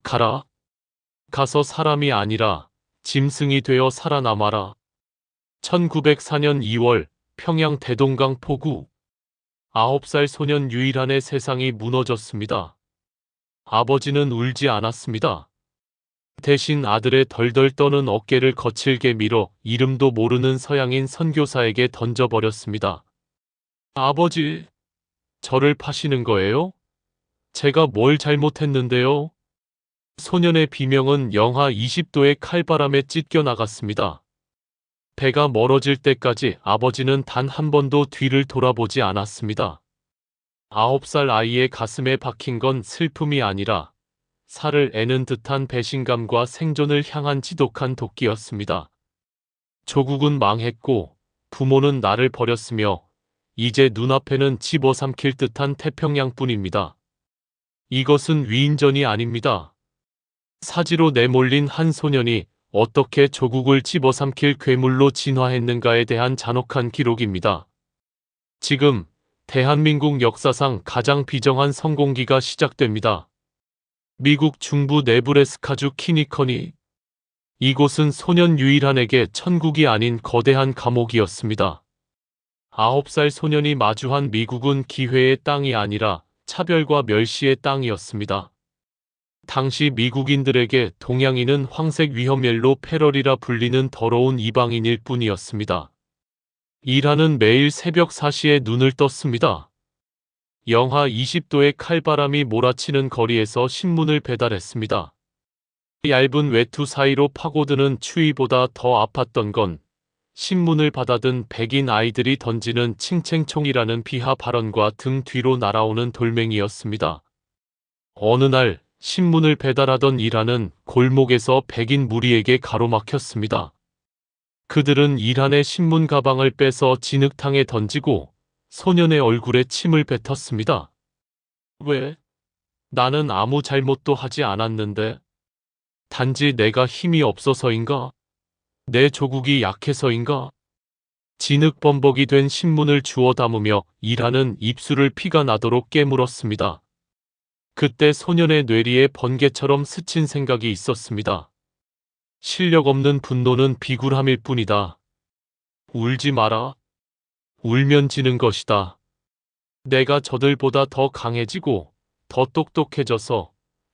가라. 가서 사람이 아니라 짐승이 되어 살아남아라. 1904년 2월 평양 대동강 포구. 9살 소년 유일한의 세상이 무너졌습니다. 아버지는 울지 않았습니다. 대신 아들의 덜덜 떠는 어깨를 거칠게 밀어 이름도 모르는 서양인 선교사에게 던져버렸습니다. 아버지, 저를 파시는 거예요? 제가 뭘 잘못했는데요? 소년의 비명은 영하 20도의 칼바람에 찢겨 나갔습니다. 배가 멀어질 때까지 아버지는 단 한 번도 뒤를 돌아보지 않았습니다. 9살 아이의 가슴에 박힌 건 슬픔이 아니라 살을 애는 듯한 배신감과 생존을 향한 지독한 도끼였습니다. 조국은 망했고 부모는 나를 버렸으며 이제 눈앞에는 집어삼킬 듯한 태평양뿐입니다. 이것은 위인전이 아닙니다. 사지로 내몰린 한 소년이 어떻게 조국을 집어삼킬 괴물로 진화했는가에 대한 잔혹한 기록입니다. 지금 대한민국 역사상 가장 비정한 성공기가 시작됩니다. 미국 중부 네브래스카주 키니커니. 이곳은 소년 유일한에게 천국이 아닌 거대한 감옥이었습니다. 9살 소년이 마주한 미국은 기회의 땅이 아니라 차별과 멸시의 땅이었습니다. 당시 미국인들에게 동양인은 황색 위험옐로 패럴이라 불리는 더러운 이방인일 뿐이었습니다. 일하는 매일 새벽 4시에 눈을 떴습니다. 영하 20도의 칼바람이 몰아치는 거리에서 신문을 배달했습니다. 얇은 외투 사이로 파고드는 추위보다 더 아팠던 건 신문을 받아든 백인 아이들이 던지는 칭챙총이라는 비하 발언과 등 뒤로 날아오는 돌멩이였습니다. 어느 날 신문을 배달하던 일하는 골목에서 백인 무리에게 가로막혔습니다. 그들은 일한의 신문 가방을 빼서 진흙탕에 던지고 소년의 얼굴에 침을 뱉었습니다. 왜? 나는 아무 잘못도 하지 않았는데. 단지 내가 힘이 없어서인가? 내 조국이 약해서인가? 진흙범벅이 된 신문을 주워 담으며 일하는 입술을 피가 나도록 깨물었습니다. 그때 소년의 뇌리에 번개처럼 스친 생각이 있었습니다. 실력 없는 분노는 비굴함일 뿐이다. 울지 마라. 울면 지는 것이다. 내가 저들보다 더 강해지고 더 똑똑해져서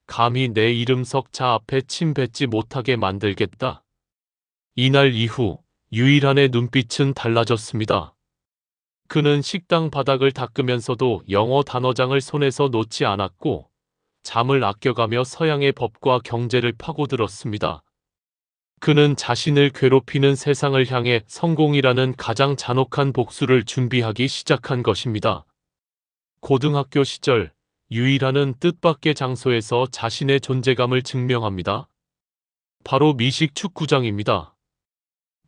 감히 내 이름 석자 앞에 침 뱉지 못하게 만들겠다. 이날 이후 유일한의 눈빛은 달라졌습니다. 그는 식당 바닥을 닦으면서도 영어 단어장을 손에서 놓지 않았고 잠을 아껴가며 서양의 법과 경제를 파고들었습니다. 그는 자신을 괴롭히는 세상을 향해 성공이라는 가장 잔혹한 복수를 준비하기 시작한 것입니다. 고등학교 시절 유일한은 뜻밖의 장소에서 자신의 존재감을 증명합니다. 바로 미식 축구장입니다.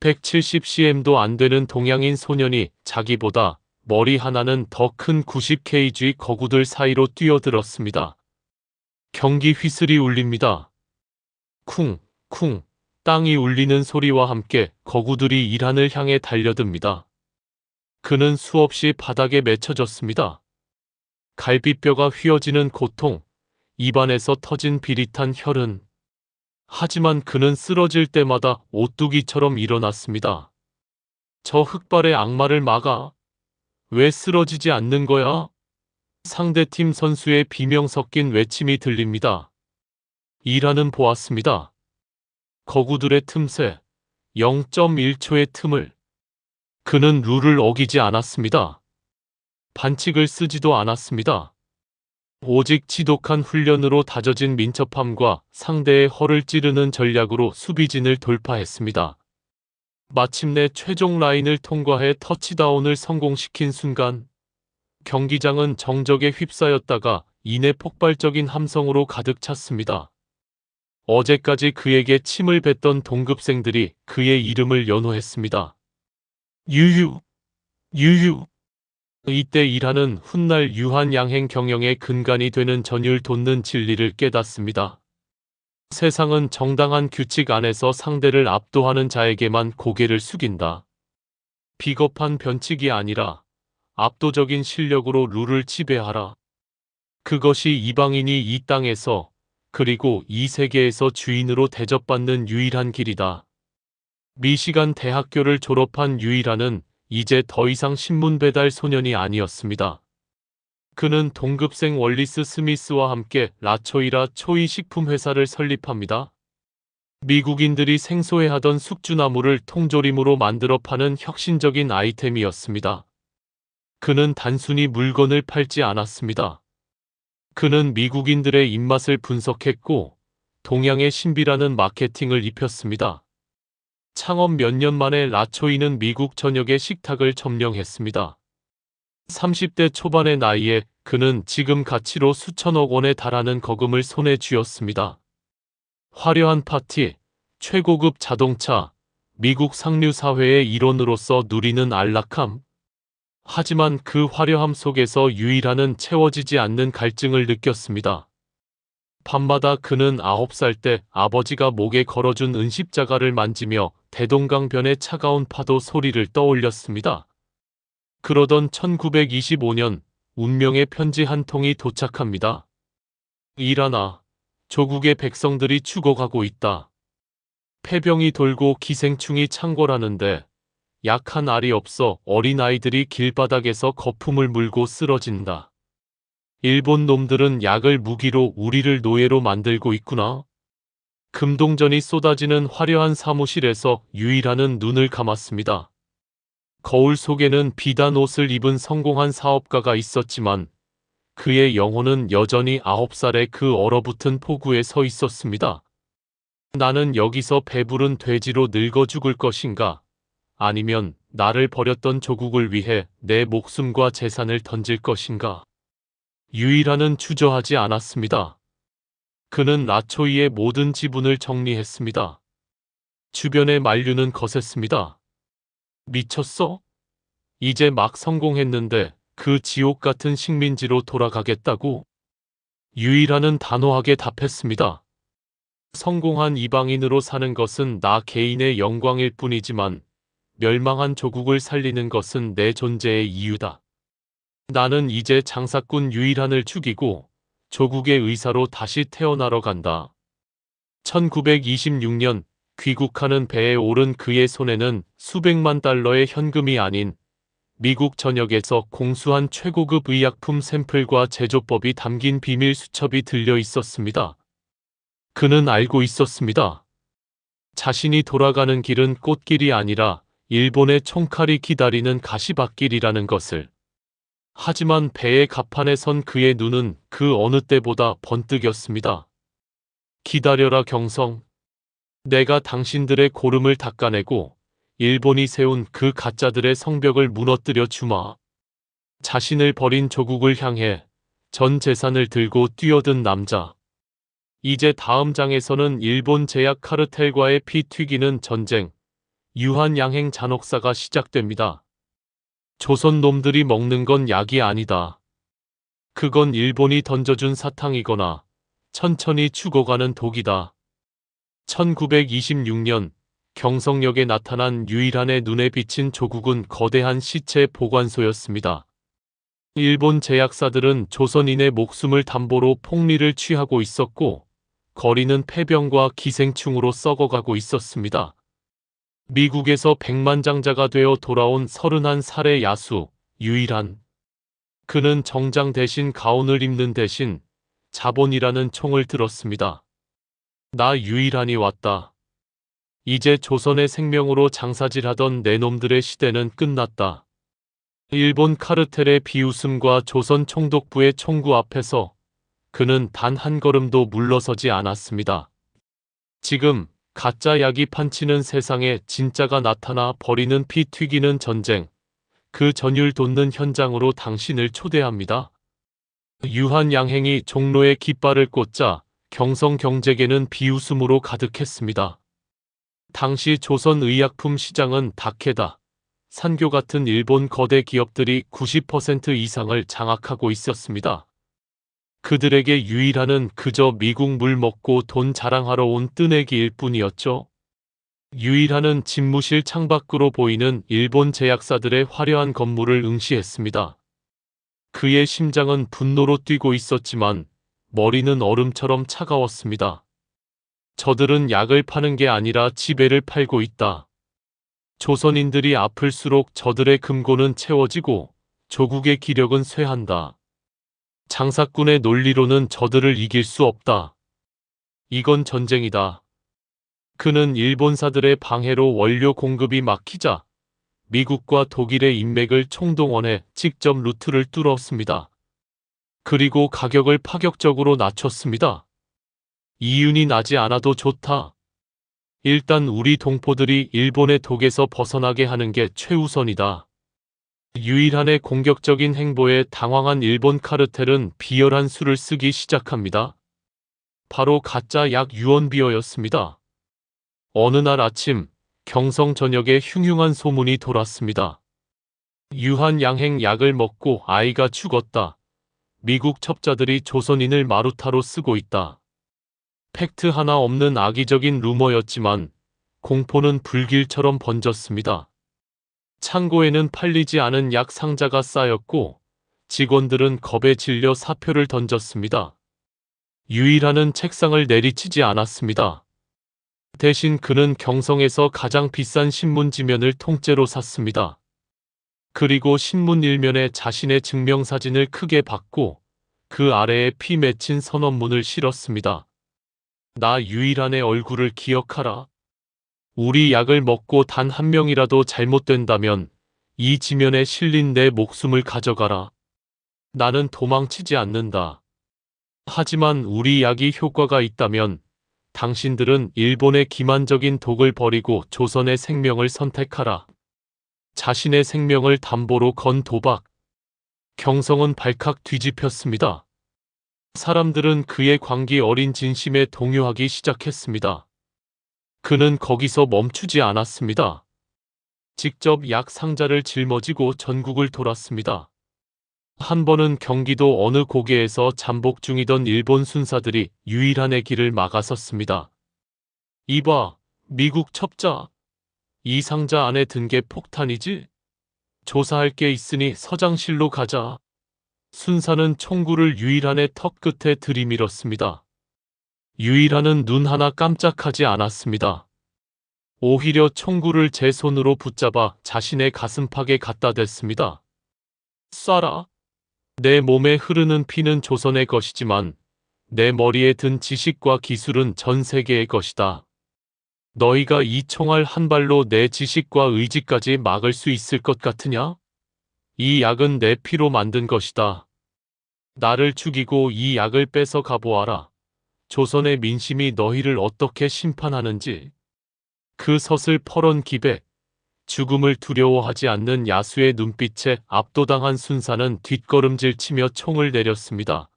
170cm도 안 되는 동양인 소년이 자기보다 머리 하나는 더 큰 90kg 거구들 사이로 뛰어들었습니다. 경기 휘슬이 울립니다. 쿵, 쿵, 땅이 울리는 소리와 함께 거구들이 일한을 향해 달려듭니다. 그는 수없이 바닥에 맺혀졌습니다. 갈비뼈가 휘어지는 고통, 입안에서 터진 비릿한 혈흔. 하지만 그는 쓰러질 때마다 오뚜기처럼 일어났습니다. 저 흑발의 악마를 막아. 왜 쓰러지지 않는 거야? 상대팀 선수의 비명 섞인 외침이 들립니다. 일하는 보았습니다. 거구들의 틈새, 0.1초의 틈을. 그는 룰을 어기지 않았습니다. 반칙을 쓰지도 않았습니다. 오직 지독한 훈련으로 다져진 민첩함과 상대의 허를 찌르는 전략으로 수비진을 돌파했습니다. 마침내 최종 라인을 통과해 터치다운을 성공시킨 순간 경기장은 정적에 휩싸였다가 이내 폭발적인 함성으로 가득 찼습니다. 어제까지 그에게 침을 뱉던 동급생들이 그의 이름을 연호했습니다. 유유, 유유. 이때 일하는 훗날 유한양행 경영의 근간이 되는 전율 돋는 진리를 깨닫습니다. 세상은 정당한 규칙 안에서 상대를 압도하는 자에게만 고개를 숙인다. 비겁한 변칙이 아니라 압도적인 실력으로 룰을 지배하라. 그것이 이방인이 이 땅에서 그리고 이 세계에서 주인으로 대접받는 유일한 길이다. 미시간 대학교를 졸업한 유이라는 이제 더 이상 신문 배달 소년이 아니었습니다. 그는 동급생 월리스 스미스와 함께 라초이라 초이 식품 회사를 설립합니다. 미국인들이 생소해하던 숙주나무를 통조림으로 만들어 파는 혁신적인 아이템이었습니다. 그는 단순히 물건을 팔지 않았습니다. 그는 미국인들의 입맛을 분석했고 동양의 신비라는 마케팅을 입혔습니다. 창업 몇 년 만에 라초이는 미국 전역의 식탁을 점령했습니다. 30대 초반의 나이에 그는 지금 가치로 수천억 원에 달하는 거금을 손에 쥐었습니다. 화려한 파티, 최고급 자동차, 미국 상류 사회의 일원으로서 누리는 안락함. 하지만 그 화려함 속에서 유일하는 채워지지 않는 갈증을 느꼈습니다. 밤마다 그는 9살 때 아버지가 목에 걸어준 은십자가를 만지며 대동강변의 차가운 파도 소리를 떠올렸습니다. 그러던 1925년 운명의 편지 한 통이 도착합니다. 일하나, 조국의 백성들이 죽어가고 있다. 폐병이 돌고 기생충이 창궐하는데 약한 알이 없어 어린아이들이 길바닥에서 거품을 물고 쓰러진다. 일본 놈들은 약을 무기로 우리를 노예로 만들고 있구나. 금동전이 쏟아지는 화려한 사무실에서 유일하는 눈을 감았습니다. 거울 속에는 비단 옷을 입은 성공한 사업가가 있었지만 그의 영혼은 여전히 9살의 그 얼어붙은 포구에 서 있었습니다. 나는 여기서 배부른 돼지로 늙어 죽을 것인가? 아니면 나를 버렸던 조국을 위해 내 목숨과 재산을 던질 것인가? 유일하는 주저하지 않았습니다. 그는 라초이의 모든 지분을 정리했습니다. 주변의 만류는 거셌습니다. 미쳤어? 이제 막 성공했는데 그 지옥 같은 식민지로 돌아가겠다고? 유일하는 단호하게 답했습니다. 성공한 이방인으로 사는 것은 나 개인의 영광일 뿐이지만 멸망한 조국을 살리는 것은 내 존재의 이유다. 나는 이제 장사꾼 유일한을 죽이고 조국의 의사로 다시 태어나러 간다. 1926년 귀국하는 배에 오른 그의 손에는 수백만 달러의 현금이 아닌 미국 전역에서 공수한 최고급 의약품 샘플과 제조법이 담긴 비밀 수첩이 들려 있었습니다. 그는 알고 있었습니다. 자신이 돌아가는 길은 꽃길이 아니라 일본의 총칼이 기다리는 가시밭길이라는 것을. 하지만 배의 갑판에 선 그의 눈은 그 어느 때보다 번뜩였습니다. 기다려라 경성. 내가 당신들의 고름을 닦아내고 일본이 세운 그 가짜들의 성벽을 무너뜨려 주마. 자신을 버린 조국을 향해 전 재산을 들고 뛰어든 남자. 이제 다음 장에서는 일본 제약 카르텔과의 피 튀기는 전쟁, 유한양행 잔혹사가 시작됩니다. 조선 놈들이 먹는 건 약이 아니다. 그건 일본이 던져준 사탕이거나 천천히 죽어가는 독이다. 1926년 경성역에 나타난 유일한의 눈에 비친 조국은 거대한 시체 보관소였습니다. 일본 제약사들은 조선인의 목숨을 담보로 폭리를 취하고 있었고 거리는 폐병과 기생충으로 썩어가고 있었습니다. 미국에서 백만장자가 되어 돌아온 31살의 야수 유일한. 그는 정장 대신 가운을 입는 대신 자본이라는 총을 들었습니다. 나 유일한이 왔다. 이제 조선의 생명으로 장사질하던 내 놈들의 시대는 끝났다. 일본 카르텔의 비웃음과 조선 총독부의 총구 앞에서 그는 단 한 걸음도 물러서지 않았습니다. 지금 가짜 약이 판치는 세상에 진짜가 나타나 버리는 피 튀기는 전쟁, 그 전율 돋는 현장으로 당신을 초대합니다. 유한양행이 종로에 깃발을 꽂자 경성 경제계는 비웃음으로 가득했습니다. 당시 조선 의약품 시장은 다케다, 산교 같은 일본 거대 기업들이 90% 이상을 장악하고 있었습니다. 그들에게 유일한은 그저 미국 물 먹고 돈 자랑하러 온 뜨내기일 뿐이었죠. 유일한은 집무실 창밖으로 보이는 일본 제약사들의 화려한 건물을 응시했습니다. 그의 심장은 분노로 뛰고 있었지만 머리는 얼음처럼 차가웠습니다. 저들은 약을 파는 게 아니라 지배를 팔고 있다. 조선인들이 아플수록 저들의 금고는 채워지고 조국의 기력은 쇠한다. 장사꾼의 논리로는 저들을 이길 수 없다. 이건 전쟁이다. 그는 일본사들의 방해로 원료 공급이 막히자 미국과 독일의 인맥을 총동원해 직접 루트를 뚫었습니다. 그리고 가격을 파격적으로 낮췄습니다. 이윤이 나지 않아도 좋다. 일단 우리 동포들이 일본의 독에서 벗어나게 하는 게 최우선이다. 유일한의 공격적인 행보에 당황한 일본 카르텔은 비열한 수를 쓰기 시작합니다. 바로 가짜 약 유언비어였습니다. 어느 날 아침 경성 전역에 흉흉한 소문이 돌았습니다. 유한양행 약을 먹고 아이가 죽었다. 미국 첩자들이 조선인을 마루타로 쓰고 있다. 팩트 하나 없는 악의적인 루머였지만 공포는 불길처럼 번졌습니다. 창고에는 팔리지 않은 약 상자가 쌓였고 직원들은 겁에 질려 사표를 던졌습니다. 유일한은 책상을 내리치지 않았습니다. 대신 그는 경성에서 가장 비싼 신문지면을 통째로 샀습니다. 그리고 신문 일면에 자신의 증명사진을 크게 박고 그 아래에 피 맺힌 선언문을 실었습니다. 나 유일한의 얼굴을 기억하라. 우리 약을 먹고 단 한 명이라도 잘못된다면 이 지면에 실린 내 목숨을 가져가라. 나는 도망치지 않는다. 하지만 우리 약이 효과가 있다면 당신들은 일본의 기만적인 독을 버리고 조선의 생명을 선택하라. 자신의 생명을 담보로 건 도박. 경성은 발칵 뒤집혔습니다. 사람들은 그의 광기 어린 진심에 동요하기 시작했습니다. 그는 거기서 멈추지 않았습니다. 직접 약 상자를 짊어지고 전국을 돌았습니다. 한 번은 경기도 어느 고개에서 잠복 중이던 일본 순사들이 유일한의 길을 막아섰습니다. 이봐, 미국 첩자. 이 상자 안에 든 게 폭탄이지? 조사할 게 있으니 서장실로 가자. 순사는 총구를 유일한의 턱 끝에 들이밀었습니다. 유일한은 눈 하나 깜짝하지 않았습니다. 오히려 총구를 제 손으로 붙잡아 자신의 가슴팍에 갖다 댔습니다. 쏴라. 내 몸에 흐르는 피는 조선의 것이지만 내 머리에 든 지식과 기술은 전 세계의 것이다. 너희가 이 총알 한 발로 내 지식과 의지까지 막을 수 있을 것 같으냐? 이 약은 내 피로 만든 것이다. 나를 죽이고 이 약을 뺏어 가보아라. 조선의 민심이 너희를 어떻게 심판하는지. 그 서슬퍼런 기백, 죽음을 두려워하지 않는 야수의 눈빛에 압도당한 순사는 뒷걸음질 치며 총을 내렸습니다.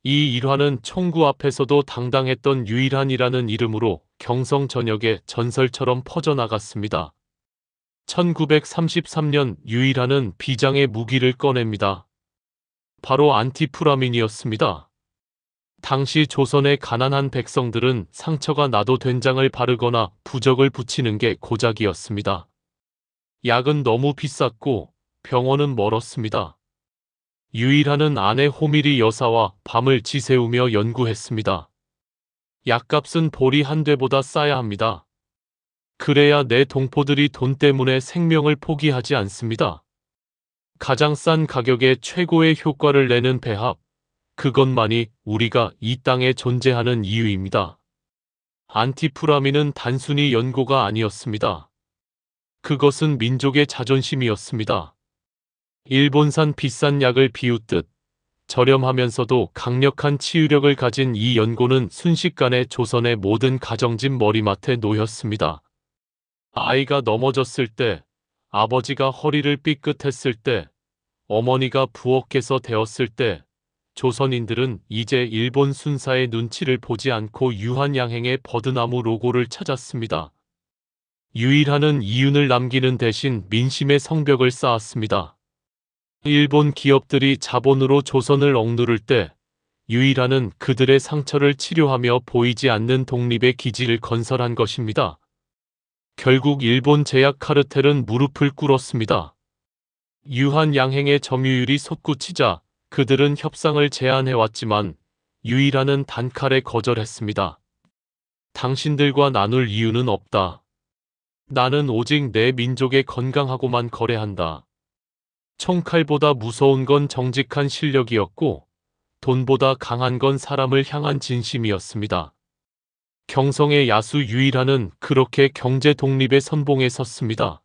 이 일화는 총구 앞에서도 당당했던 유일한이라는 이름으로 경성 전역에 전설처럼 퍼져나갔습니다. 1933년 유일한은 비장의 무기를 꺼냅니다. 바로 안티프라민이었습니다. 당시 조선의 가난한 백성들은 상처가 나도 된장을 바르거나 부적을 붙이는 게 고작이었습니다. 약은 너무 비쌌고 병원은 멀었습니다. 유일한은 아내 호미리 여사와 밤을 지새우며 연구했습니다. 약값은 보리 한 대보다 싸야 합니다. 그래야 내 동포들이 돈 때문에 생명을 포기하지 않습니다. 가장 싼 가격에 최고의 효과를 내는 배합, 그것만이 우리가 이 땅에 존재하는 이유입니다. 안티프라민은 단순히 연고가 아니었습니다. 그것은 민족의 자존심이었습니다. 일본산 비싼 약을 비웃듯 저렴하면서도 강력한 치유력을 가진 이 연고는 순식간에 조선의 모든 가정집 머리맡에 놓였습니다. 아이가 넘어졌을 때, 아버지가 허리를 삐끗했을 때, 어머니가 부엌에서 데었을 때 조선인들은 이제 일본 순사의 눈치를 보지 않고 유한양행의 버드나무 로고를 찾았습니다. 유일한은 이윤을 남기는 대신 민심의 성벽을 쌓았습니다. 일본 기업들이 자본으로 조선을 억누를 때 유일한은 그들의 상처를 치료하며 보이지 않는 독립의 기지를 건설한 것입니다. 결국 일본 제약 카르텔은 무릎을 꿇었습니다. 유한양행의 점유율이 솟구치자 그들은 협상을 제안해왔지만 유일한은 단칼에 거절했습니다. 당신들과 나눌 이유는 없다. 나는 오직 내 민족의 건강하고만 거래한다. 총칼보다 무서운 건 정직한 실력이었고 돈보다 강한 건 사람을 향한 진심이었습니다. 경성의 야수 유일한은 그렇게 경제 독립의 선봉에 섰습니다.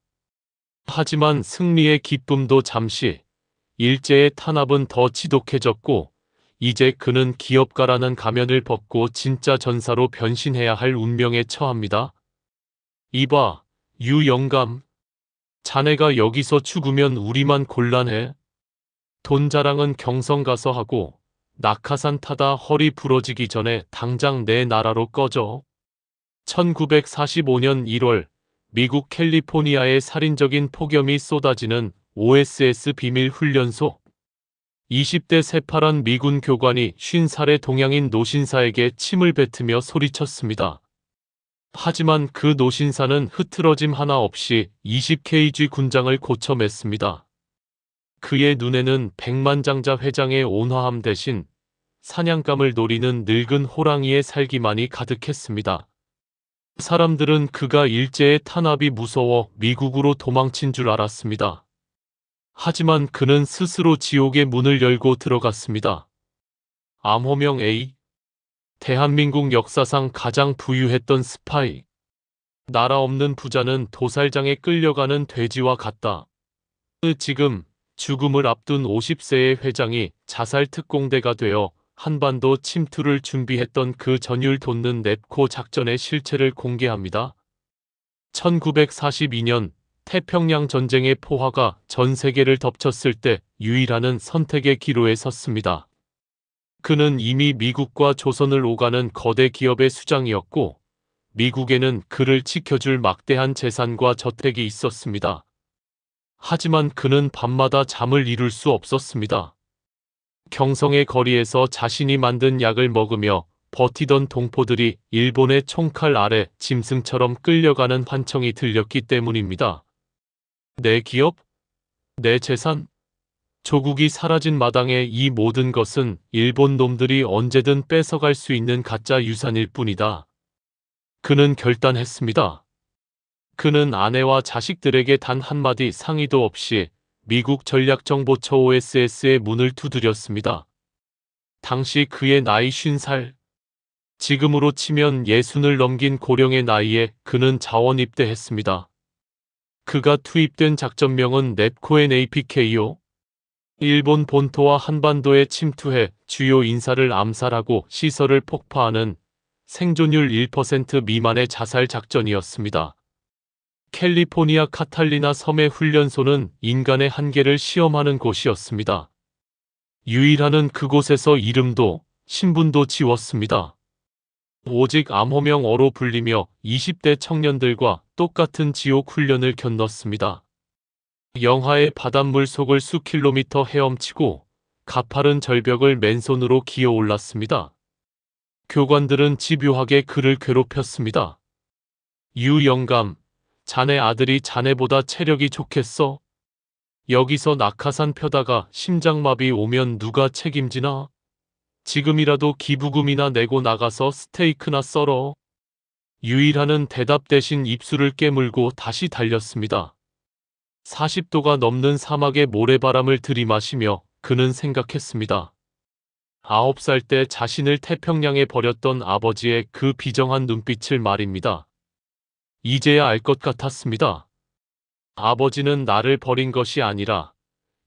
하지만 승리의 기쁨도 잠시, 일제의 탄압은 더 지독해졌고 이제 그는 기업가라는 가면을 벗고 진짜 전사로 변신해야 할 운명에 처합니다. 이봐, 유영감. 자네가 여기서 죽으면 우리만 곤란해. 돈 자랑은 경성 가서 하고 낙하산 타다 허리 부러지기 전에 당장 내 나라로 꺼져. 1945년 1월 미국 캘리포니아의 살인적인 폭염이 쏟아지는 OSS 비밀 훈련소. 20대 새파란 미군 교관이 50살의 동양인 노신사에게 침을 뱉으며 소리쳤습니다. 하지만 그 노신사는 흐트러짐 하나 없이 20kg 군장을 고쳐맸습니다. 그의 눈에는 백만장자 회장의 온화함 대신 사냥감을 노리는 늙은 호랑이의 살기만이 가득했습니다. 사람들은 그가 일제의 탄압이 무서워 미국으로 도망친 줄 알았습니다. 하지만 그는 스스로 지옥의 문을 열고 들어갔습니다. 암호명 A. 대한민국 역사상 가장 부유했던 스파이. 나라 없는 부자는 도살장에 끌려가는 돼지와 같다. 지금 죽음을 앞둔 50세의 회장이 자살 특공대가 되어 한반도 침투를 준비했던 그 전율 돋는 넵코 작전의 실체를 공개합니다. 1942년 태평양 전쟁의 포화가 전 세계를 덮쳤을 때 유일한은 선택의 기로에 섰습니다. 그는 이미 미국과 조선을 오가는 거대 기업의 수장이었고 미국에는 그를 지켜줄 막대한 재산과 저택이 있었습니다. 하지만 그는 밤마다 잠을 이룰 수 없었습니다. 경성의 거리에서 자신이 만든 약을 먹으며 버티던 동포들이 일본의 총칼 아래 짐승처럼 끌려가는 환청이 들렸기 때문입니다. 내 기업? 내 재산? 조국이 사라진 마당에 이 모든 것은 일본 놈들이 언제든 뺏어갈 수 있는 가짜 유산일 뿐이다. 그는 결단했습니다. 그는 아내와 자식들에게 단 한마디 상의도 없이 미국 전략정보처 OSS의 문을 두드렸습니다. 당시 그의 나이 50살. 지금으로 치면 60을 넘긴 고령의 나이에 그는 자원 입대했습니다. 그가 투입된 작전명은 넵코엔 APKO. 일본 본토와 한반도에 침투해 주요 인사를 암살하고 시설을 폭파하는 생존율 1% 미만의 자살 작전이었습니다. 캘리포니아 카탈리나 섬의 훈련소는 인간의 한계를 시험하는 곳이었습니다. 유일한은 그곳에서 이름도 신분도 지웠습니다. 오직 암호명어로 불리며 20대 청년들과 똑같은 지옥 훈련을 견뎠습니다. 영하의 바닷물 속을 수킬로미터 헤엄치고 가파른 절벽을 맨손으로 기어 올랐습니다. 교관들은 집요하게 그를 괴롭혔습니다. 유영감, 자네 아들이 자네보다 체력이 좋겠어? 여기서 낙하산 펴다가 심장마비 오면 누가 책임지나? 지금이라도 기부금이나 내고 나가서 스테이크나 썰어. 유일한은 대답 대신 입술을 깨물고 다시 달렸습니다. 40도가 넘는 사막의 모래바람을 들이마시며 그는 생각했습니다. 9살 때 자신을 태평양에 버렸던 아버지의 그 비정한 눈빛을 말입니다. 이제야 알 것 같았습니다. 아버지는 나를 버린 것이 아니라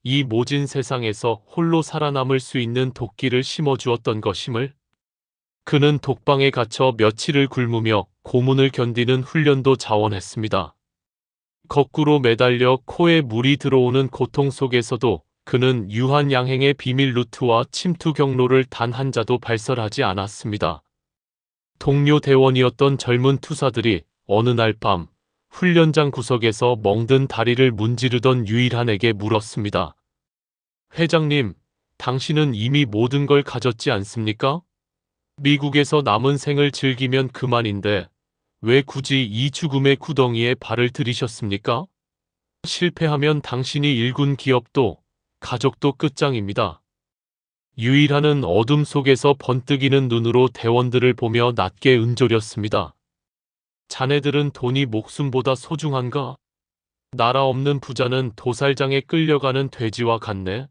이 모진 세상에서 홀로 살아남을 수 있는 도끼를 심어주었던 것임을. 그는 독방에 갇혀 며칠을 굶으며 고문을 견디는 훈련도 자원했습니다. 거꾸로 매달려 코에 물이 들어오는 고통 속에서도 그는 유한 양행의 비밀 루트와 침투 경로를 단 한 자도 발설하지 않았습니다. 동료 대원이었던 젊은 투사들이 어느 날 밤 훈련장 구석에서 멍든 다리를 문지르던 유일한에게 물었습니다. 회장님, 당신은 이미 모든 걸 가졌지 않습니까? 미국에서 남은 생을 즐기면 그만인데 왜 굳이 이 죽음의 구덩이에 발을 들이셨습니까? 실패하면 당신이 일군 기업도 가족도 끝장입니다. 유일한은 어둠 속에서 번뜩이는 눈으로 대원들을 보며 낮게 은졸였습니다. 자네들은 돈이 목숨보다 소중한가? 나라 없는 부자는 도살장에 끌려가는 돼지와 같네.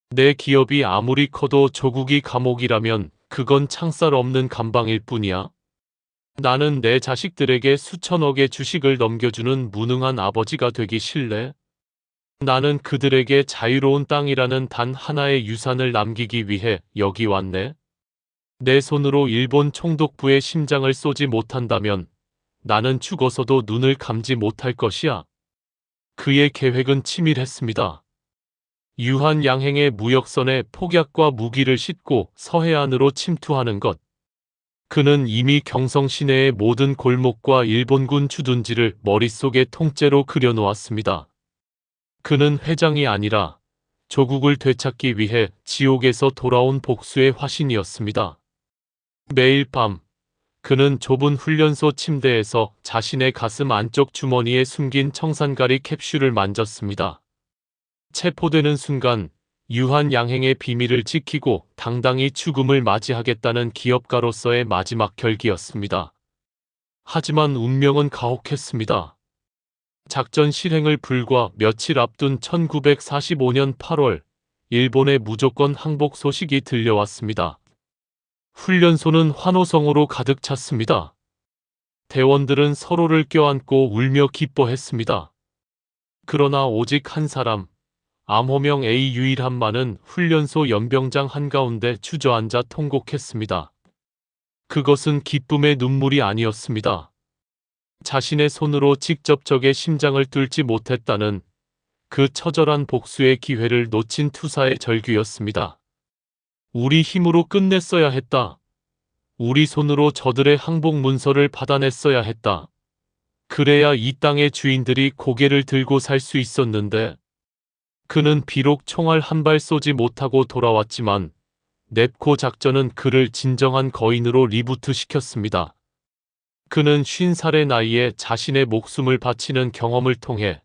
내 기업이 아무리 커도 조국이 감옥이라면 그건 창살 없는 감방일 뿐이야. 나는 내 자식들에게 수천억의 주식을 넘겨주는 무능한 아버지가 되기 싫네. 나는 그들에게 자유로운 땅이라는 단 하나의 유산을 남기기 위해 여기 왔네. 내 손으로 일본 총독부의 심장을 쏘지 못한다면 나는 죽어서도 눈을 감지 못할 것이야. 그의 계획은 치밀했습니다. 유한 양행의 무역선에 폭약과 무기를 싣고 서해안으로 침투하는 것. 그는 이미 경성 시내의 모든 골목과 일본군 주둔지를 머릿속에 통째로 그려놓았습니다. 그는 회장이 아니라 조국을 되찾기 위해 지옥에서 돌아온 복수의 화신이었습니다. 매일 밤 그는 좁은 훈련소 침대에서 자신의 가슴 안쪽 주머니에 숨긴 청산가리 캡슐을 만졌습니다. 체포되는 순간 유한 양행의 비밀을 지키고 당당히 죽음을 맞이하겠다는 기업가로서의 마지막 결기였습니다. 하지만 운명은 가혹했습니다. 작전 실행을 불과 며칠 앞둔 1945년 8월 일본의 무조건 항복 소식이 들려왔습니다. 훈련소는 환호성으로 가득 찼습니다. 대원들은 서로를 껴안고 울며 기뻐했습니다. 그러나 오직 한 사람, 암호명 A 유일한만은 훈련소 연병장 한가운데 주저앉아 통곡했습니다. 그것은 기쁨의 눈물이 아니었습니다. 자신의 손으로 직접 적의 심장을 뚫지 못했다는 그 처절한 복수의 기회를 놓친 투사의 절규였습니다. 우리 힘으로 끝냈어야 했다. 우리 손으로 저들의 항복 문서를 받아냈어야 했다. 그래야 이 땅의 주인들이 고개를 들고 살 수 있었는데. 그는 비록 총알 한 발 쏘지 못하고 돌아왔지만 넵코 작전은 그를 진정한 거인으로 리부트시켰습니다. 그는 50살의 나이에 자신의 목숨을 바치는 경험을 통해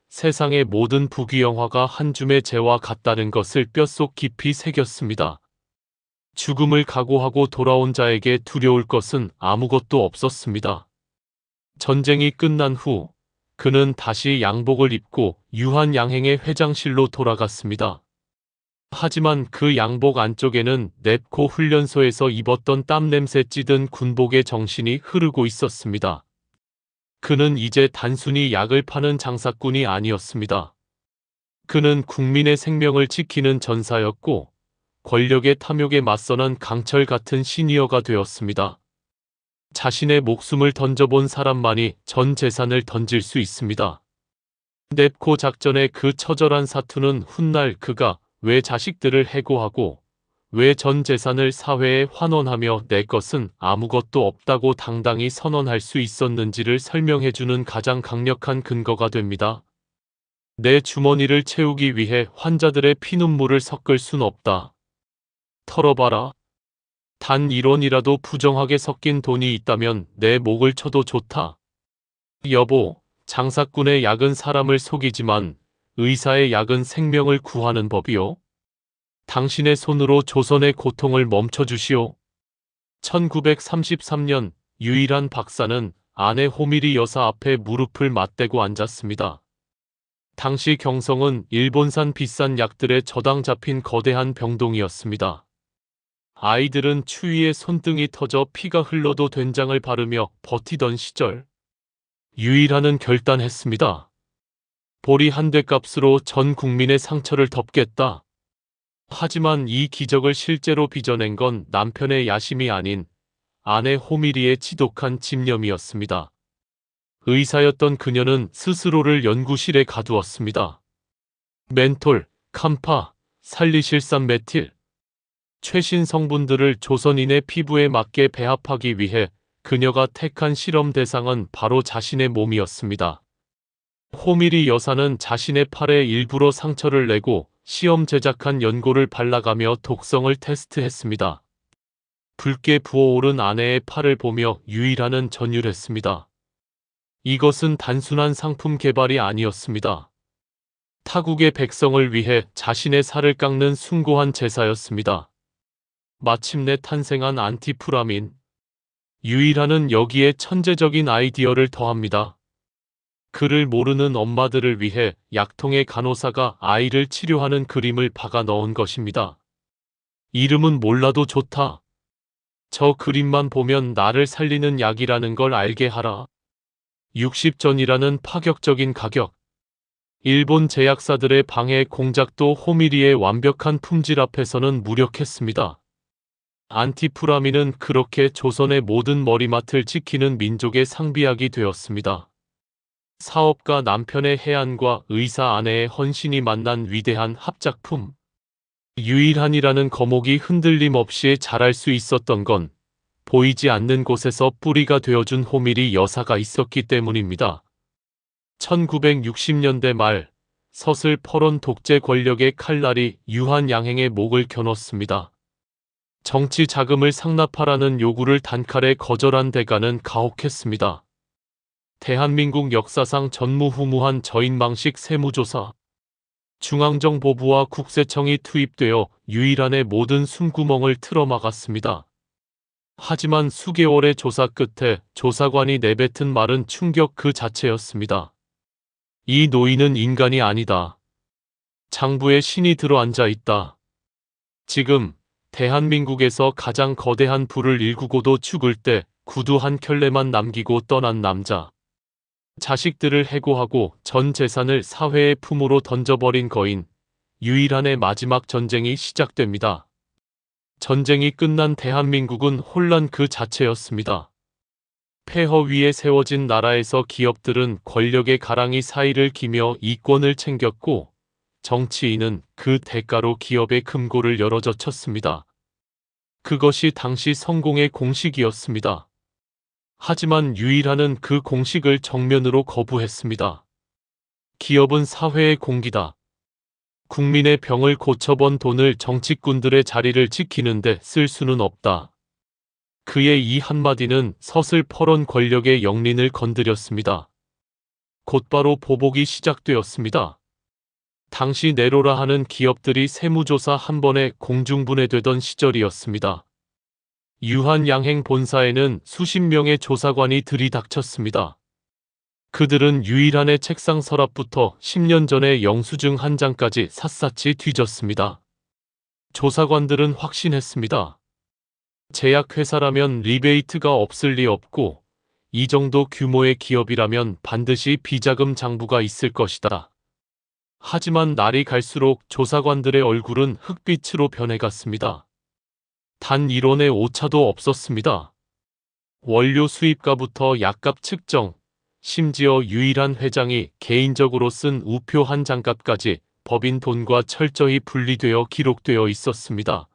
세상의 모든 부귀영화가 한 줌의 재와 같다는 것을 뼛속 깊이 새겼습니다. 죽음을 각오하고 돌아온 자에게 두려울 것은 아무것도 없었습니다. 전쟁이 끝난 후 그는 다시 양복을 입고 유한 양행의 회장실로 돌아갔습니다. 하지만 그 양복 안쪽에는 넵코 훈련소에서 입었던 땀냄새 찌든 군복의 정신이 흐르고 있었습니다. 그는 이제 단순히 약을 파는 장사꾼이 아니었습니다. 그는 국민의 생명을 지키는 전사였고 권력의 탐욕에 맞서는 강철 같은 시니어가 되었습니다. 자신의 목숨을 던져본 사람만이 전 재산을 던질 수 있습니다. 넵코 작전의 그 처절한 사투는 훗날 그가 왜 자식들을 해고하고 왜 전 재산을 사회에 환원하며 내 것은 아무것도 없다고 당당히 선언할 수 있었는지를 설명해주는 가장 강력한 근거가 됩니다. 내 주머니를 채우기 위해 환자들의 피눈물을 섞을 순 없다. 털어봐라. 단 1원이라도 부정하게 섞인 돈이 있다면 내 목을 쳐도 좋다. 여보, 장사꾼의 약은 사람을 속이지만 의사의 약은 생명을 구하는 법이요. 당신의 손으로 조선의 고통을 멈춰주시오. 1933년 유일한 박사는 아내 호미리 여사 앞에 무릎을 맞대고 앉았습니다. 당시 경성은 일본산 비싼 약들에 저당 잡힌 거대한 병동이었습니다. 아이들은 추위에 손등이 터져 피가 흘러도 된장을 바르며 버티던 시절 유일한은 결단했습니다. 보리 한 대 값으로 전 국민의 상처를 덮겠다. 하지만 이 기적을 실제로 빚어낸 건 남편의 야심이 아닌 아내 호미리의 지독한 집념이었습니다. 의사였던 그녀는 스스로를 연구실에 가두었습니다. 멘톨, 캄파, 살리실산 메틸, 최신 성분들을 조선인의 피부에 맞게 배합하기 위해 그녀가 택한 실험 대상은 바로 자신의 몸이었습니다. 호미리 여사는 자신의 팔에 일부러 상처를 내고 시험 제작한 연고를 발라가며 독성을 테스트했습니다. 붉게 부어오른 아내의 팔을 보며 유일한은 전율했습니다. 이것은 단순한 상품 개발이 아니었습니다. 타국의 백성을 위해 자신의 살을 깎는 숭고한 제사였습니다. 마침내 탄생한 안티프라민. 유일한은 여기에 천재적인 아이디어를 더합니다. 그를 모르는 엄마들을 위해 약통의 간호사가 아이를 치료하는 그림을 박아 넣은 것입니다. 이름은 몰라도 좋다. 저 그림만 보면 나를 살리는 약이라는 걸 알게 하라. 60전이라는 파격적인 가격. 일본 제약사들의 방해 공작도 호미리의 완벽한 품질 앞에서는 무력했습니다. 안티프라민은 그렇게 조선의 모든 머리맡을 지키는 민족의 상비약이 되었습니다. 사업가 남편의 해안과 의사 아내의 헌신이 만난 위대한 합작품. 유일한이라는 거목이 흔들림 없이 자랄 수 있었던 건 보이지 않는 곳에서 뿌리가 되어준 호미리 여사가 있었기 때문입니다. 1960년대 말 서슬 퍼런 독재 권력의 칼날이 유한양행의 목을 겨눴습니다. 정치 자금을 상납하라는 요구를 단칼에 거절한 대가는 가혹했습니다. 대한민국 역사상 전무후무한 저인망식 세무조사. 중앙정보부와 국세청이 투입되어 유일한의 모든 숨구멍을 틀어막았습니다. 하지만 수개월의 조사 끝에 조사관이 내뱉은 말은 충격 그 자체였습니다. 이 노인은 인간이 아니다. 장부에 신이 들어앉아 있다. 지금 대한민국에서 가장 거대한 부를 일구고도 죽을 때 구두 한 켤레만 남기고 떠난 남자. 자식들을 해고하고 전 재산을 사회의 품으로 던져버린 거인. 유일한의 마지막 전쟁이 시작됩니다. 전쟁이 끝난 대한민국은 혼란 그 자체였습니다. 폐허 위에 세워진 나라에서 기업들은 권력의 가랑이 사이를 기며 이권을 챙겼고 정치인은 그 대가로 기업의 금고를 열어젖혔습니다. 그것이 당시 성공의 공식이었습니다. 하지만 유일한은 그 공식을 정면으로 거부했습니다. 기업은 사회의 공기다. 국민의 병을 고쳐본 돈을 정치꾼들의 자리를 지키는데 쓸 수는 없다. 그의 이 한마디는 서슬 퍼런 권력의 영린을 건드렸습니다. 곧바로 보복이 시작되었습니다. 당시 네로라 하는 기업들이 세무조사 한 번에 공중분해되던 시절이었습니다. 유한양행 본사에는 수십 명의 조사관이 들이닥쳤습니다. 그들은 유일한의 책상 서랍부터 10년 전의 영수증 한 장까지 샅샅이 뒤졌습니다. 조사관들은 확신했습니다. 제약회사라면 리베이트가 없을 리 없고 이 정도 규모의 기업이라면 반드시 비자금 장부가 있을 것이다. 하지만 날이 갈수록 조사관들의 얼굴은 흑빛으로 변해갔습니다. 단 1원의 오차도 없었습니다. 원료 수입가부터 약값 측정, 심지어 유일한 회장이 개인적으로 쓴 우표 한 장값까지 법인 돈과 철저히 분리되어 기록되어 있었습니다.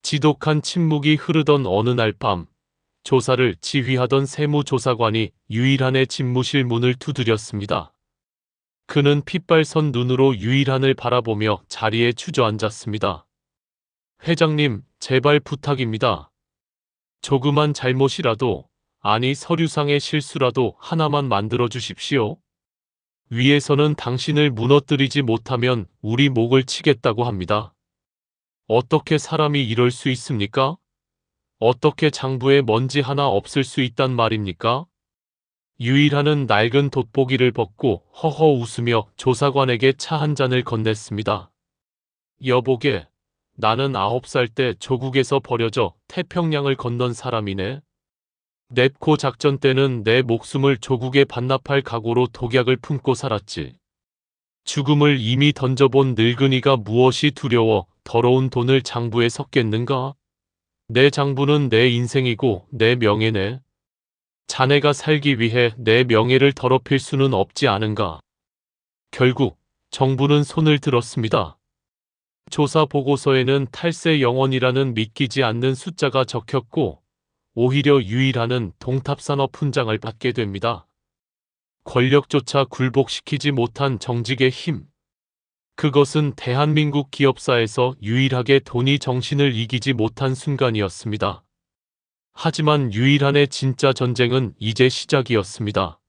지독한 침묵이 흐르던 어느 날 밤, 조사를 지휘하던 세무조사관이 유일한의 집무실 문을 두드렸습니다. 그는 핏발선 눈으로 유일한을 바라보며 자리에 주저앉았습니다. 회장님, 제발 부탁입니다. 조그만 잘못이라도, 아니 서류상의 실수라도 하나만 만들어 주십시오. 위에서는 당신을 무너뜨리지 못하면 우리 목을 치겠다고 합니다. 어떻게 사람이 이럴 수 있습니까? 어떻게 장부에 먼지 하나 없을 수 있단 말입니까? 유일한은 낡은 돋보기를 벗고 허허 웃으며 조사관에게 차 한 잔을 건넸습니다. 여보게, 나는 9살 때 조국에서 버려져 태평양을 건넌 사람이네. 넵코 작전 때는 내 목숨을 조국에 반납할 각오로 독약을 품고 살았지. 죽음을 이미 던져본 늙은이가 무엇이 두려워 더러운 돈을 장부에 섞겠는가? 내 장부는 내 인생이고 내 명예네. 자네가 살기 위해 내 명예를 더럽힐 수는 없지 않은가? 결국 정부는 손을 들었습니다. 조사 보고서에는 탈세 영원이라는 믿기지 않는 숫자가 적혔고 오히려 유일한은 동탑산업 훈장을 받게 됩니다. 권력조차 굴복시키지 못한 정직의 힘. 그것은 대한민국 기업사에서 유일하게 돈이 정신을 이기지 못한 순간이었습니다. 하지만 유일한의 진짜 전쟁은 이제 시작이었습니다.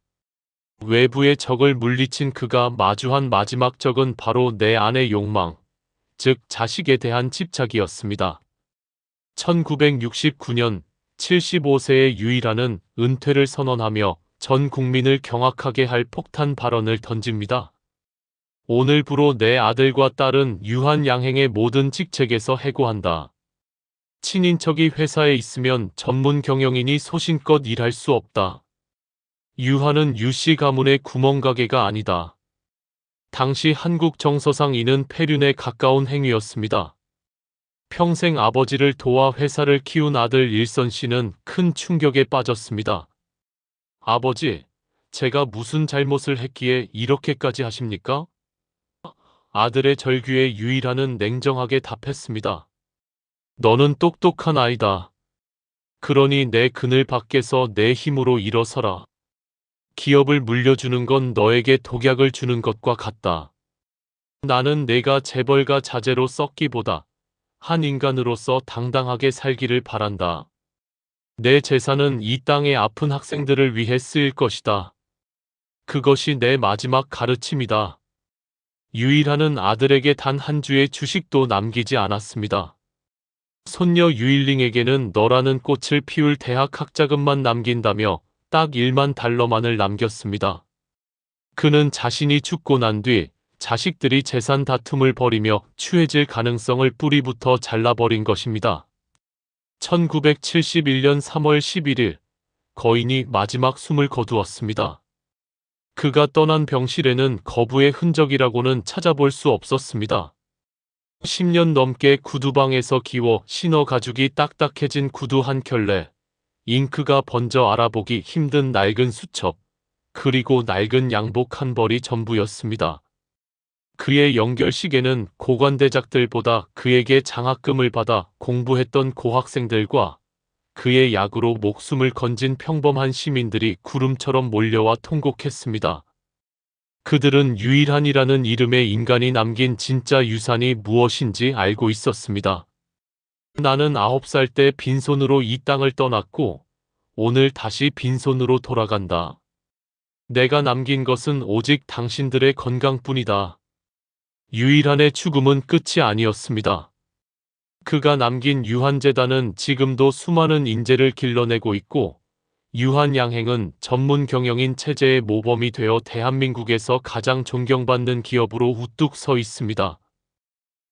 외부의 적을 물리친 그가 마주한 마지막 적은 바로 내 안의 욕망, 즉 자식에 대한 집착이었습니다. 1969년 75세의 유일한은 은퇴를 선언하며 전 국민을 경악하게 할 폭탄 발언을 던집니다. 오늘부로 내 아들과 딸은 유한 양행의 모든 직책에서 해고한다. 친인척이 회사에 있으면 전문 경영인이 소신껏 일할 수 없다. 유한은 유씨 가문의 구멍가게가 아니다. 당시 한국 정서상 이는 폐륜에 가까운 행위였습니다. 평생 아버지를 도와 회사를 키운 아들 일선 씨는 큰 충격에 빠졌습니다. 아버지, 제가 무슨 잘못을 했기에 이렇게까지 하십니까? 아들의 절규에 유일한은 냉정하게 답했습니다. 너는 똑똑한 아이다. 그러니 내 그늘 밖에서 내 힘으로 일어서라. 기업을 물려주는 건 너에게 독약을 주는 것과 같다. 나는 내가 재벌가 자제로 썩기보다 한 인간으로서 당당하게 살기를 바란다. 내 재산은 이 땅의 아픈 학생들을 위해 쓰일 것이다. 그것이 내 마지막 가르침이다. 유일한은 아들에게 단 한 주의 주식도 남기지 않았습니다. 손녀 유일링에게는 너라는 꽃을 피울 대학 학자금만 남긴다며 딱 1만 달러만을 남겼습니다. 그는 자신이 죽고 난 뒤 자식들이 재산 다툼을 벌이며 추해질 가능성을 뿌리부터 잘라버린 것입니다. 1971년 3월 11일 거인이 마지막 숨을 거두었습니다. 그가 떠난 병실에는 거부의 흔적이라고는 찾아볼 수 없었습니다. 10년 넘게 구두방에서 기워 신어 가죽이 딱딱해진 구두 한 켤레, 잉크가 번져 알아보기 힘든 낡은 수첩, 그리고 낡은 양복 한 벌이 전부였습니다. 그의 연결식에는 고관대작들보다 그에게 장학금을 받아 공부했던 고학생들과 그의 약으로 목숨을 건진 평범한 시민들이 구름처럼 몰려와 통곡했습니다. 그들은 유일한이라는 이름의 인간이 남긴 진짜 유산이 무엇인지 알고 있었습니다. 나는 9살 때 빈손으로 이 땅을 떠났고 오늘 다시 빈손으로 돌아간다. 내가 남긴 것은 오직 당신들의 건강뿐이다. 유일한의 죽음은 끝이 아니었습니다. 그가 남긴 유한재단은 지금도 수많은 인재를 길러내고 있고 유한양행은 전문 경영인 체제의 모범이 되어 대한민국에서 가장 존경받는 기업으로 우뚝 서 있습니다.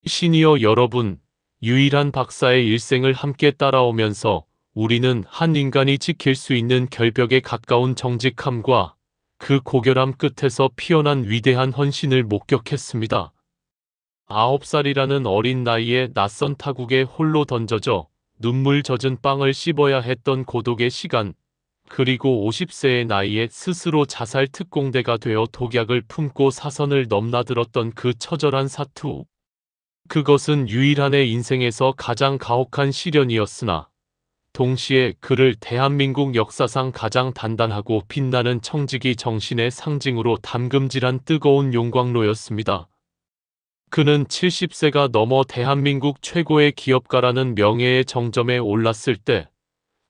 시니어 여러분, 유일한 박사의 일생을 함께 따라오면서 우리는 한 인간이 지킬 수 있는 결벽에 가까운 정직함과 그 고결함 끝에서 피어난 위대한 헌신을 목격했습니다. 9살이라는 어린 나이에 낯선 타국에 홀로 던져져 눈물 젖은 빵을 씹어야 했던 고독의 시간, 그리고 50세의 나이에 스스로 자살 특공대가 되어 독약을 품고 사선을 넘나들었던 그 처절한 사투. 그것은 유일한의 인생에서 가장 가혹한 시련이었으나 동시에 그를 대한민국 역사상 가장 단단하고 빛나는 청지기 정신의 상징으로 담금질한 뜨거운 용광로였습니다. 그는 70세가 넘어 대한민국 최고의 기업가라는 명예의 정점에 올랐을 때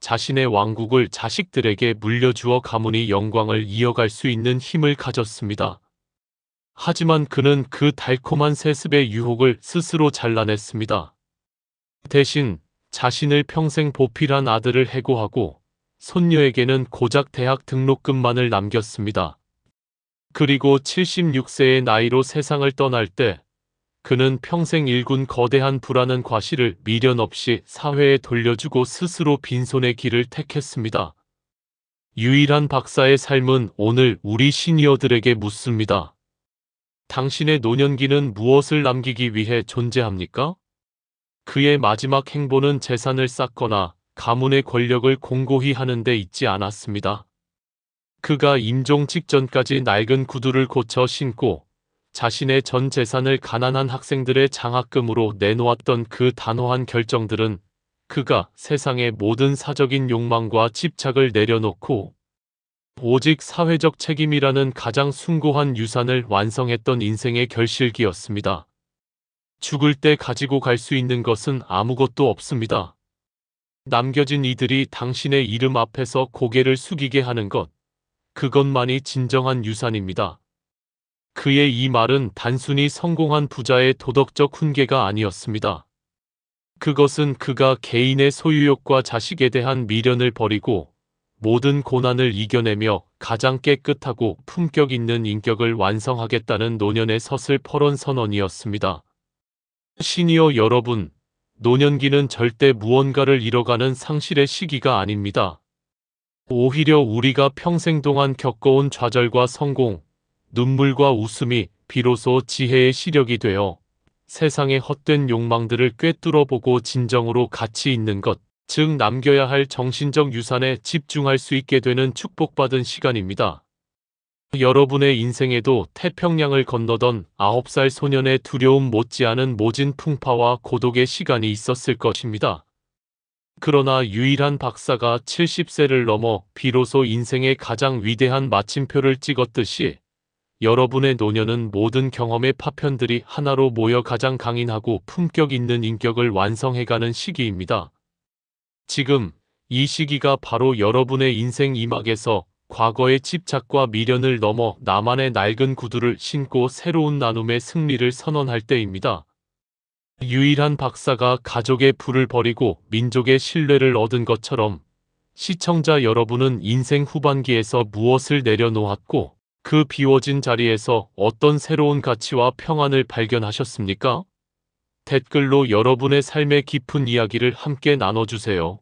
자신의 왕국을 자식들에게 물려주어 가문이 영광을 이어갈 수 있는 힘을 가졌습니다. 하지만 그는 그 달콤한 세습의 유혹을 스스로 잘라냈습니다. 대신 자신을 평생 보필한 아들을 해고하고 손녀에게는 고작 대학 등록금만을 남겼습니다. 그리고 76세의 나이로 세상을 떠날 때 그는 평생 일군 거대한 부라는 과실을 미련 없이 사회에 돌려주고 스스로 빈손의 길을 택했습니다. 유일한 박사의 삶은 오늘 우리 시니어들에게 묻습니다. 당신의 노년기는 무엇을 남기기 위해 존재합니까? 그의 마지막 행보는 재산을 쌓거나 가문의 권력을 공고히 하는 데 있지 않았습니다. 그가 임종 직전까지 낡은 구두를 고쳐 신고 자신의 전 재산을 가난한 학생들의 장학금으로 내놓았던 그 단호한 결정들은 그가 세상의 모든 사적인 욕망과 집착을 내려놓고 오직 사회적 책임이라는 가장 숭고한 유산을 완성했던 인생의 결실기였습니다. 죽을 때 가지고 갈 수 있는 것은 아무것도 없습니다. 남겨진 이들이 당신의 이름 앞에서 고개를 숙이게 하는 것, 그것만이 진정한 유산입니다. 그의 이 말은 단순히 성공한 부자의 도덕적 훈계가 아니었습니다. 그것은 그가 개인의 소유욕과 자식에 대한 미련을 버리고 모든 고난을 이겨내며 가장 깨끗하고 품격 있는 인격을 완성하겠다는 노년의 서슬퍼런 선언이었습니다. 시니어 여러분, 노년기는 절대 무언가를 잃어가는 상실의 시기가 아닙니다. 오히려 우리가 평생 동안 겪어온 좌절과 성공, 눈물과 웃음이 비로소 지혜의 시력이 되어 세상의 헛된 욕망들을 꿰뚫어보고 진정으로 가치 있는 것, 즉 남겨야 할 정신적 유산에 집중할 수 있게 되는 축복받은 시간입니다. 여러분의 인생에도 태평양을 건너던 9살 소년의 두려움 못지않은 모진 풍파와 고독의 시간이 있었을 것입니다. 그러나 유일한 박사가 70세를 넘어 비로소 인생의 가장 위대한 마침표를 찍었듯이 여러분의 노년은 모든 경험의 파편들이 하나로 모여 가장 강인하고 품격 있는 인격을 완성해가는 시기입니다. 지금 이 시기가 바로 여러분의 인생 이막에서 과거의 집착과 미련을 넘어 나만의 낡은 구두를 신고 새로운 나눔의 승리를 선언할 때입니다. 유일한 박사가 가족의 부를 버리고 민족의 신뢰를 얻은 것처럼 시청자 여러분은 인생 후반기에서 무엇을 내려놓았고 그 비워진 자리에서 어떤 새로운 가치와 평안을 발견하셨습니까? 댓글로 여러분의 삶의 깊은 이야기를 함께 나눠주세요.